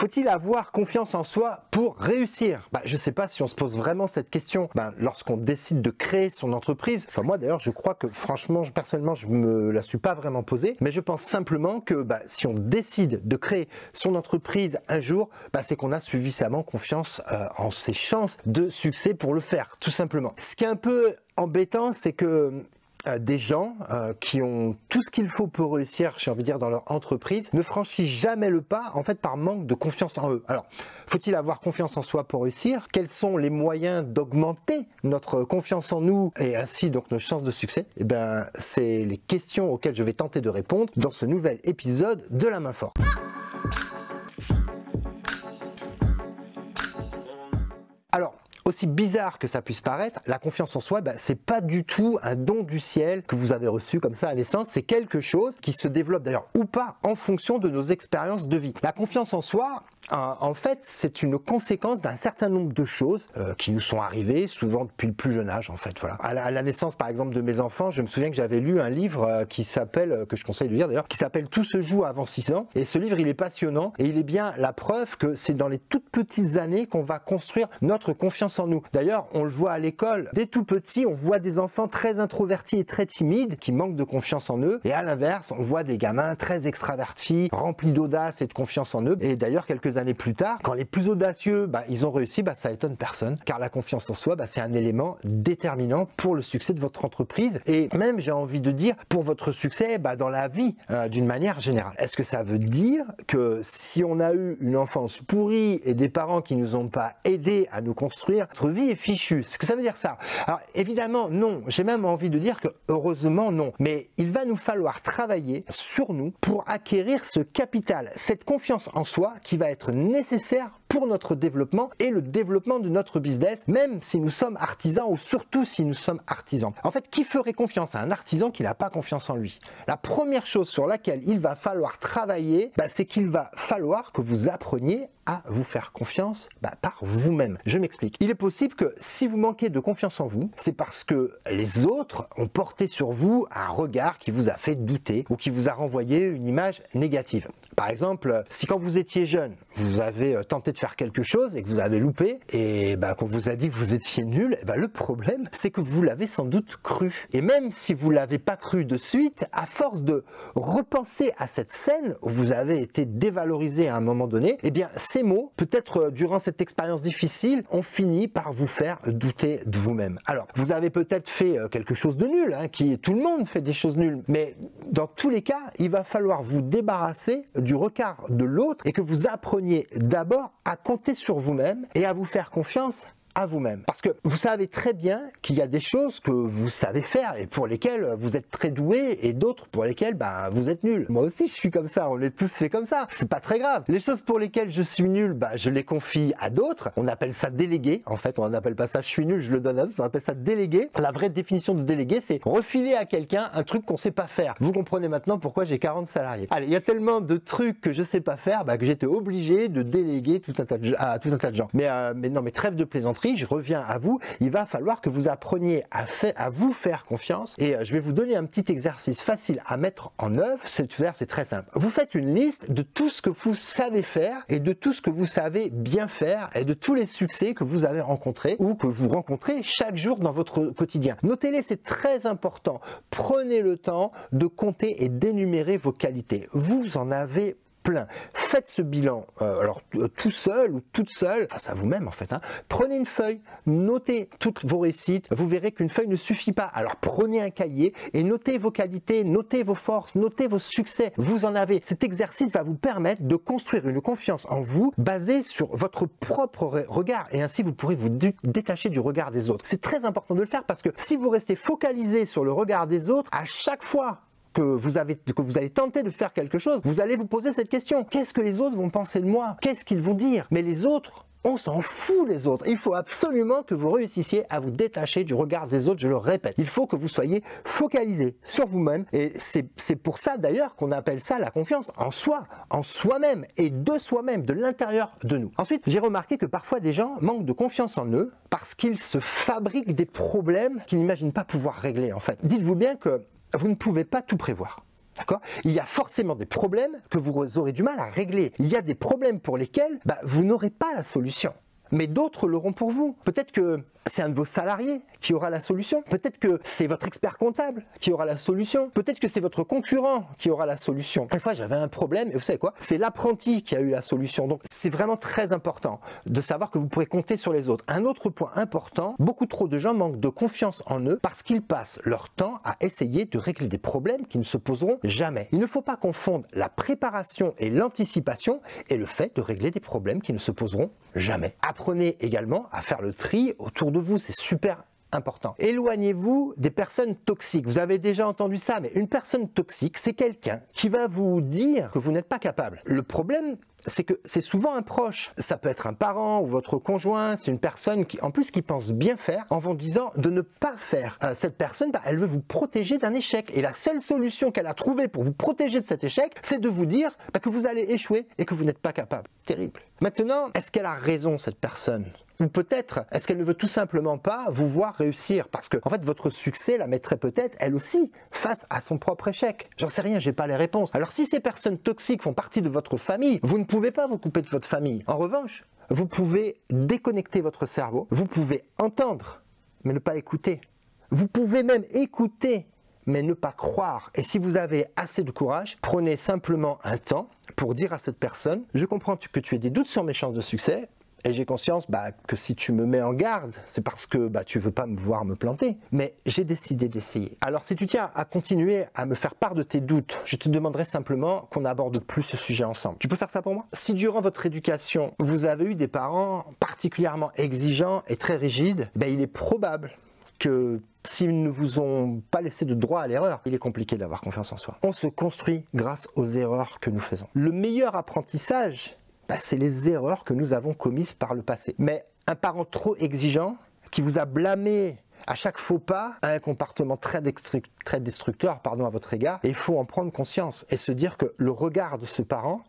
Faut-il avoir confiance en soi pour réussir? Je ne sais pas si on se pose vraiment cette question lorsqu'on décide de créer son entreprise. Enfin moi d'ailleurs je crois que franchement, personnellement je me la suis pas vraiment posée, mais je pense simplement que si on décide de créer son entreprise un jour, c'est qu'on a suffisamment confiance en ses chances de succès pour le faire, tout simplement. Ce qui est un peu embêtant, c'est que des gens qui ont tout ce qu'il faut pour réussir, j'ai envie de dire, dans leur entreprise, ne franchissent jamais le pas, en fait, par manque de confiance en eux. Alors, faut-il avoir confiance en soi pour réussir? Quels sont les moyens d'augmenter notre confiance en nous et ainsi donc nos chances de succès? C'est les questions auxquelles je vais tenter de répondre dans ce nouvel épisode de La Main Forte. Alors, aussi bizarre que ça puisse paraître, la confiance en soi, c'est pas du tout un don du ciel que vous avez reçu comme ça à naissance. C'est quelque chose qui se développe d'ailleurs ou pas en fonction de nos expériences de vie. La confiance en soi, en fait, c'est une conséquence d'un certain nombre de choses qui nous sont arrivées, souvent depuis le plus jeune âge, en fait. Voilà. À la naissance, par exemple, de mes enfants, je me souviens que j'avais lu un livre qui s'appelle, que je conseille de lire d'ailleurs, qui s'appelle Tout se joue avant 6 ans. Et ce livre, il est passionnant et il est bien la preuve que c'est dans les toutes petites années qu'on va construire notre confiance en nous. D'ailleurs, on le voit à l'école, dès tout petit, on voit des enfants très introvertis et très timides qui manquent de confiance en eux. Et à l'inverse, on voit des gamins très extravertis, remplis d'audace et de confiance en eux. Et d'ailleurs, quelques années plus tard, quand les plus audacieux, ils ont réussi, ça étonne personne, car la confiance en soi, c'est un élément déterminant pour le succès de votre entreprise et même, j'ai envie de dire, pour votre succès dans la vie d'une manière générale. Est-ce que ça veut dire que si on a eu une enfance pourrie et des parents qui nous ont pas aidés à nous construire, notre vie est fichue? Est-ce que ça veut dire ça? Alors évidemment non, j'ai même envie de dire que heureusement non, mais il va nous falloir travailler sur nous pour acquérir ce capital, cette confiance en soi qui va être nécessaire pour notre développement et le développement de notre business, même si nous sommes artisans ou surtout si nous sommes artisans. En fait, qui ferait confiance à un artisan qui n'a pas confiance en lui? La première chose sur laquelle il va falloir travailler, c'est qu'il va falloir que vous appreniez à vous faire confiance par vous-même. Je m'explique. Il est possible que si vous manquez de confiance en vous, c'est parce que les autres ont porté sur vous un regard qui vous a fait douter ou qui vous a renvoyé une image négative. Par exemple, si quand vous étiez jeune, vous avez tenté de faire quelque chose et que vous avez loupé et qu'on vous a dit que vous étiez nul, le problème c'est que vous l'avez sans doute cru. Et même si vous l'avez pas cru de suite, à force de repenser à cette scène où vous avez été dévalorisé à un moment donné, ces mots, peut-être durant cette expérience difficile, ont fini par vous faire douter de vous-même. Alors, vous avez peut-être fait quelque chose de nul, tout le monde fait des choses nulles, mais dans tous les cas, il va falloir vous débarrasser du regard de l'autre et que vous appreniez d'abord à compter sur vous-même et à vous faire confiance à vous-même. Parce que vous savez très bien qu'il y a des choses que vous savez faire et pour lesquelles vous êtes très doué et d'autres pour lesquelles vous êtes nul. Moi aussi je suis comme ça, on est tous fait comme ça. C'est pas très grave. Les choses pour lesquelles je suis nul, je les confie à d'autres. On appelle ça déléguer. En fait, on n'appelle pas ça je suis nul, je le donne à d'autres. On appelle ça déléguer. La vraie définition de déléguer, c'est refiler à quelqu'un un truc qu'on sait pas faire. Vous comprenez maintenant pourquoi j'ai 40 salariés. Allez, il y a tellement de trucs que je sais pas faire que j'étais obligé de déléguer à tout un tas de gens. Mais non, mais trêve de plaisanterie. Je reviens à vous, il va falloir que vous appreniez à vous faire confiance et je vais vous donner un petit exercice facile à mettre en œuvre. C'est très simple. Vous faites une liste de tout ce que vous savez faire et de tout ce que vous savez bien faire et de tous les succès que vous avez rencontrés ou que vous rencontrez chaque jour dans votre quotidien. Notez-les, c'est très important. Prenez le temps de compter et d'énumérer vos qualités. Vous en avez plein. Faites ce bilan, tout seul ou toute seule, face à vous-même en fait. Prenez une feuille, notez toutes vos réussites. Vous verrez qu'une feuille ne suffit pas. Alors prenez un cahier et notez vos qualités, notez vos forces, notez vos succès. Vous en avez. Cet exercice va vous permettre de construire une confiance en vous basée sur votre propre regard et ainsi vous pourrez vous détacher du regard des autres. C'est très important de le faire parce que si vous restez focalisé sur le regard des autres, à chaque fois que vous allez tenter de faire quelque chose, vous allez vous poser cette question. Qu'est-ce que les autres vont penser de moi? Qu'est-ce qu'ils vont dire? Mais les autres, on s'en fout les autres. Il faut absolument que vous réussissiez à vous détacher du regard des autres, je le répète. Il faut que vous soyez focalisé sur vous-même et c'est pour ça d'ailleurs qu'on appelle ça la confiance en soi, en soi-même et de soi-même, de l'intérieur de nous. Ensuite, j'ai remarqué que parfois des gens manquent de confiance en eux parce qu'ils se fabriquent des problèmes qu'ils n'imaginent pas pouvoir régler en fait. Dites-vous bien que vous ne pouvez pas tout prévoir. D'accord? Il y a forcément des problèmes que vous aurez du mal à régler. Il y a des problèmes pour lesquels vous n'aurez pas la solution. Mais d'autres l'auront pour vous. Peut-être que c'est un de vos salariés qui aura la solution. Peut-être que c'est votre expert comptable qui aura la solution. Peut-être que c'est votre concurrent qui aura la solution. Une fois, j'avais un problème et vous savez quoi? C'est l'apprenti qui a eu la solution. Donc, c'est vraiment très important de savoir que vous pourrez compter sur les autres. Un autre point important, beaucoup trop de gens manquent de confiance en eux parce qu'ils passent leur temps à essayer de régler des problèmes qui ne se poseront jamais. Il ne faut pas confondre la préparation et l'anticipation et le fait de régler des problèmes qui ne se poseront jamais. Apprenez également à faire le tri autour de vous, c'est super important. Éloignez-vous des personnes toxiques. Vous avez déjà entendu ça, mais une personne toxique, c'est quelqu'un qui va vous dire que vous n'êtes pas capable. Le problème, c'est que c'est souvent un proche. Ça peut être un parent ou votre conjoint, c'est une personne qui, en plus, qui pense bien faire en vous disant de ne pas faire. Cette personne, elle veut vous protéger d'un échec. Et la seule solution qu'elle a trouvée pour vous protéger de cet échec, c'est de vous dire que vous allez échouer et que vous n'êtes pas capable. Terrible. Maintenant, est-ce qu'elle a raison, cette personne ? Ou peut-être, est-ce qu'elle ne veut tout simplement pas vous voir réussir? Parce que, en fait, votre succès la mettrait peut-être, elle aussi, face à son propre échec. J'en sais rien, j'ai pas les réponses. Alors, si ces personnes toxiques font partie de votre famille, vous ne pouvez pas vous couper de votre famille. En revanche, vous pouvez déconnecter votre cerveau, vous pouvez entendre, mais ne pas écouter. Vous pouvez même écouter, mais ne pas croire. Et si vous avez assez de courage, prenez simplement un temps pour dire à cette personne « Je comprends que tu aies des doutes sur mes chances de succès, et j'ai conscience que si tu me mets en garde, c'est parce que tu veux pas me voir me planter. Mais j'ai décidé d'essayer. Alors si tu tiens à continuer à me faire part de tes doutes, je te demanderai simplement qu'on aborde plus ce sujet ensemble. Tu peux faire ça pour moi? Si durant votre éducation, vous avez eu des parents particulièrement exigeants et très rigides, il est probable que s'ils ne vous ont pas laissé de droit à l'erreur, il est compliqué d'avoir confiance en soi. On se construit grâce aux erreurs que nous faisons. Le meilleur apprentissage, c'est les erreurs que nous avons commises par le passé. Mais un parent trop exigeant, qui vous a blâmé à chaque faux pas, a un comportement très destructeur à votre égard, et il faut en prendre conscience et se dire que le regard de ce parent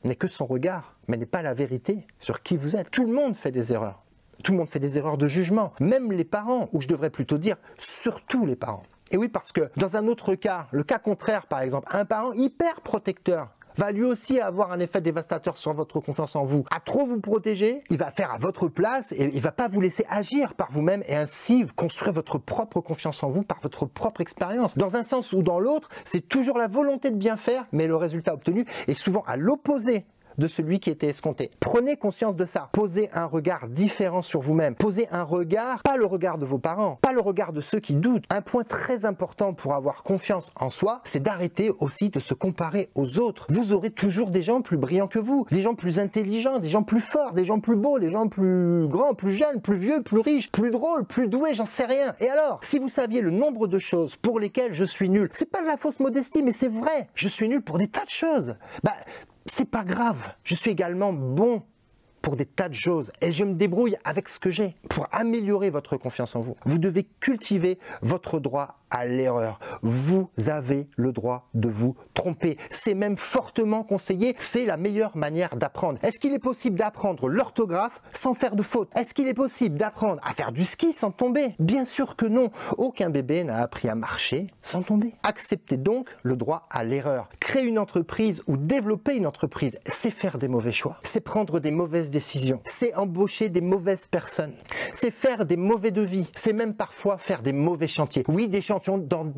n'est que son regard, mais n'est pas la vérité sur qui vous êtes. Tout le monde fait des erreurs. Tout le monde fait des erreurs de jugement, même les parents, ou je devrais plutôt dire surtout les parents. Et oui, parce que dans un autre cas, le cas contraire par exemple, un parent hyper protecteur va lui aussi avoir un effet dévastateur sur votre confiance en vous. À trop vous protéger, il va faire à votre place et il ne va pas vous laisser agir par vous-même et ainsi construire votre propre confiance en vous par votre propre expérience. Dans un sens ou dans l'autre, c'est toujours la volonté de bien faire, mais le résultat obtenu est souvent à l'opposé de celui qui était escompté. Prenez conscience de ça. Posez un regard différent sur vous-même. Posez un regard, pas le regard de vos parents, pas le regard de ceux qui doutent. Un point très important pour avoir confiance en soi, c'est d'arrêter aussi de se comparer aux autres. Vous aurez toujours des gens plus brillants que vous, des gens plus intelligents, des gens plus forts, des gens plus beaux, des gens plus grands, plus jeunes, plus vieux, plus riches, plus drôles, plus doués, j'en sais rien. Et alors, si vous saviez le nombre de choses pour lesquelles je suis nul, c'est pas de la fausse modestie, mais c'est vrai. Je suis nul pour des tas de choses. C'est pas grave, je suis également bon pour des tas de choses et je me débrouille avec ce que j'ai. Pour améliorer votre confiance en vous, vous devez cultiver votre droit à l'erreur. Vous avez le droit de vous tromper. C'est même fortement conseillé, c'est la meilleure manière d'apprendre. Est-ce qu'il est possible d'apprendre l'orthographe sans faire de faute? Est-ce qu'il est possible d'apprendre à faire du ski sans tomber? Bien sûr que non. Aucun bébé n'a appris à marcher sans tomber. Acceptez donc le droit à l'erreur. Créer une entreprise ou développer une entreprise, c'est faire des mauvais choix. C'est prendre des mauvaises décisions. C'est embaucher des mauvaises personnes. C'est faire des mauvais devis. C'est même parfois faire des mauvais chantiers. Oui, des chantiers dont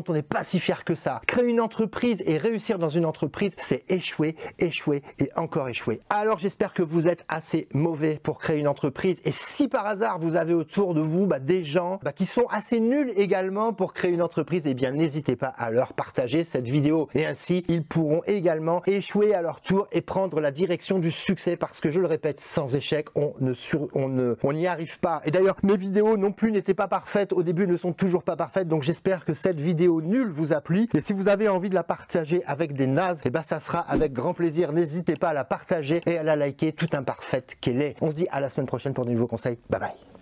on n'est pas si fier que ça. Créer une entreprise et réussir dans une entreprise, c'est échouer, échouer et encore échouer. Alors j'espère que vous êtes assez mauvais pour créer une entreprise et si par hasard vous avez autour de vous des gens qui sont assez nuls également pour créer une entreprise, eh bien n'hésitez pas à leur partager cette vidéo et ainsi ils pourront également échouer à leur tour et prendre la direction du succès parce que je le répète, sans échec, on n'y arrive pas. Et d'ailleurs, mes vidéos non plus n'étaient pas parfaites au début, ne sont toujours pas parfaites, donc j'espère que cette vidéo nulle vous a plu. Et si vous avez envie de la partager avec des nazes, ça sera avec grand plaisir. N'hésitez pas à la partager et à la liker, toute imparfaite qu'elle est. On se dit à la semaine prochaine pour de nouveaux conseils. Bye bye.